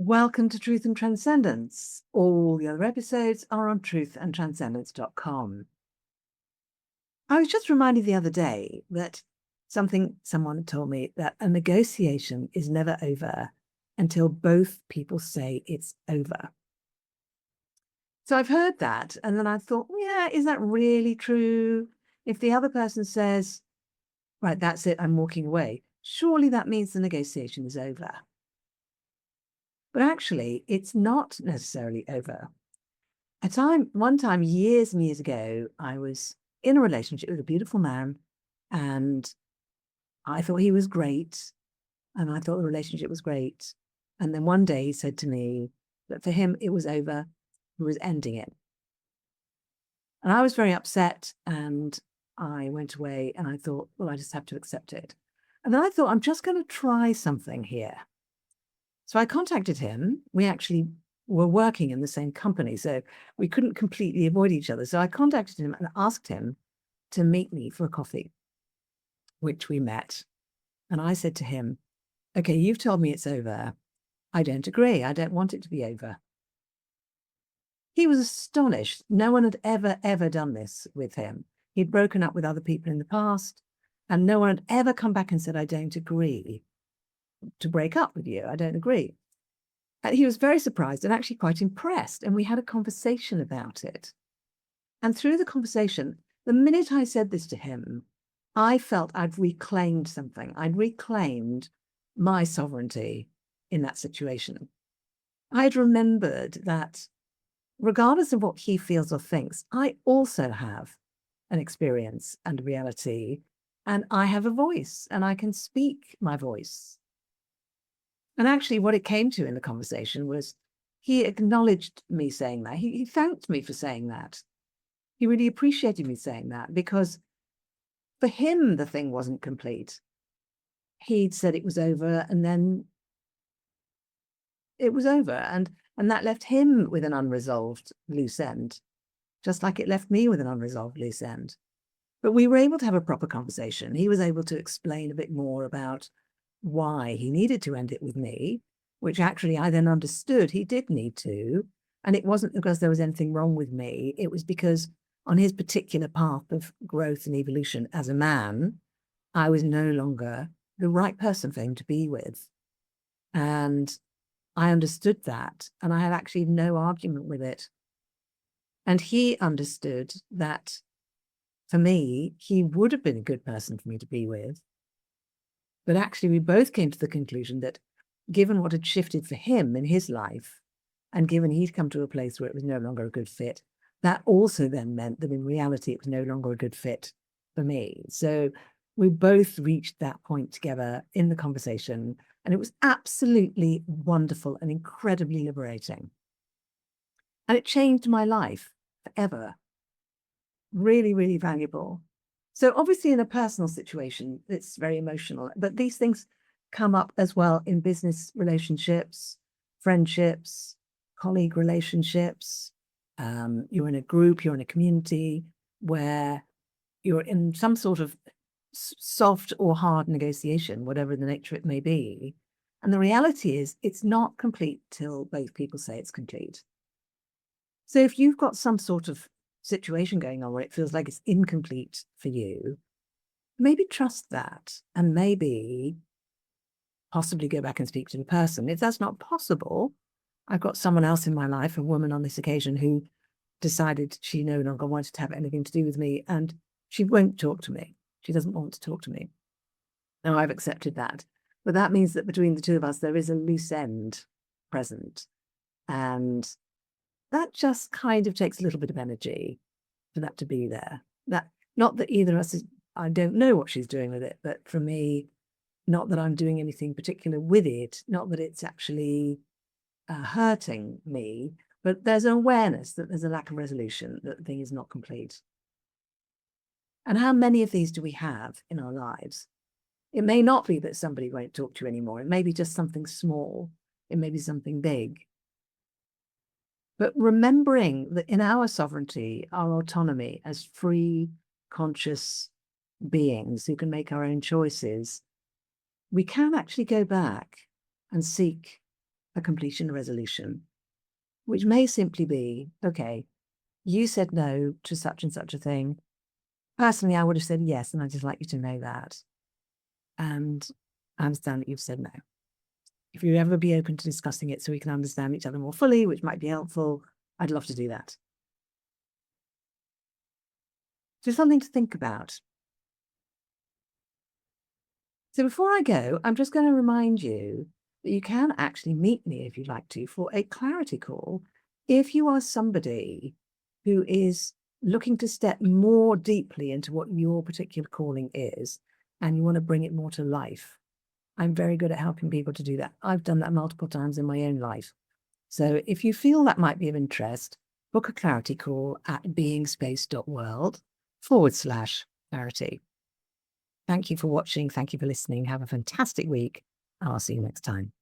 Welcome to Truth and Transcendence. All the other episodes are on truthandtranscendence.com. I was just reminded the other day that someone had told me that a negotiation is never over until both people say it's over. So I've heard that, and then I thought, yeah, is that really true? If the other person says, right, that's it, I'm walking away, surely that means the negotiation is over. But actually, it's not necessarily over. One time, years and years ago, I was in a relationship with a beautiful man, and I thought he was great, and I thought the relationship was great. And then one day he said to me that for him, it was over, he was ending it. And I was very upset, and I went away and I thought, well, I just have to accept it. And then I thought, I'm just going to try something here. So I contacted him. We actually were working in the same company, so we couldn't completely avoid each other. So I contacted him and asked him to meet me for a coffee, which we met. And I said to him, okay, you've told me it's over. I don't agree. I don't want it to be over. He was astonished. No one had ever done this with him. He'd broken up with other people in the past, and no one had ever come back and said, I don't agree to break up with you. I don't agree. And he was very surprised and actually quite impressed. And we had a conversation about it. And through the conversation, the minute I said this to him, I felt I'd reclaimed something. I'd reclaimed my sovereignty in that situation. I'd remembered that regardless of what he feels or thinks, I also have an experience and a reality, and I have a voice, and I can speak my voice. And actually, what it came to in the conversation was he acknowledged me saying that. He thanked me for saying that. He really appreciated me saying that because for him, the thing wasn't complete. He'd said it was over, and then it was over. And that left him with an unresolved loose end, just like it left me with an unresolved loose end. But we were able to have a proper conversation. He was able to explain a bit more about why he needed to end it with me, which actually I then understood he did need to. And it wasn't because there was anything wrong with me. It was because on his particular path of growth and evolution as a man, I was no longer the right person for him to be with. And I understood that. And I had actually no argument with it. And he understood that for me, he would have been a good person for me to be with. But actually, we both came to the conclusion that given what had shifted for him in his life, and given he'd come to a place where it was no longer a good fit, that also then meant that in reality, it was no longer a good fit for me. So we both reached that point together in the conversation, and it was absolutely wonderful and incredibly liberating. And it changed my life forever. Really, really valuable. So obviously in a personal situation, it's very emotional, but these things come up as well in business relationships, friendships, colleague relationships. You're in a group, you're in a community where you're in some sort of soft or hard negotiation, whatever the nature it may be. And the reality is it's not complete till both people say it's complete. So if you've got some sort of situation going on where it feels like it's incomplete for you, maybe trust that and maybe possibly go back and speak to the person. If that's not possible, I've got someone else in my life, a woman on this occasion, who decided she no longer wanted to have anything to do with me, and she won't talk to me. She doesn't want to talk to me. Now, I've accepted that. But that means that between the two of us, there is a loose end present. And that just kind of takes a little bit of energy for that to be there. That not that either of us is, I don't know what she's doing with it, but for me, not that I'm doing anything particular with it, not that it's actually hurting me, but there's an awareness that there's a lack of resolution, that the thing is not complete. And how many of these do we have in our lives? It may not be that somebody won't talk to you anymore. It may be just something small. It may be something big. But remembering that in our sovereignty, our autonomy as free, conscious beings who can make our own choices, we can actually go back and seek a completion resolution, which may simply be, okay, you said no to such and such a thing. Personally, I would have said yes, and I'd just like you to know that. And I understand that you've said no. If you ever be open to discussing it so we can understand each other more fully, which might be helpful, I'd love to do that. So something to think about. So before I go, I'm just going to remind you that you can actually meet me if you'd like to for a clarity call if you are somebody who is looking to step more deeply into what your particular calling is and you want to bring it more to life. I'm very good at helping people to do that. I've done that multiple times in my own life. So if you feel that might be of interest, book a clarity call at beingspace.world/clarity. Thank you for watching. Thank you for listening. Have a fantastic week. I'll see you next time.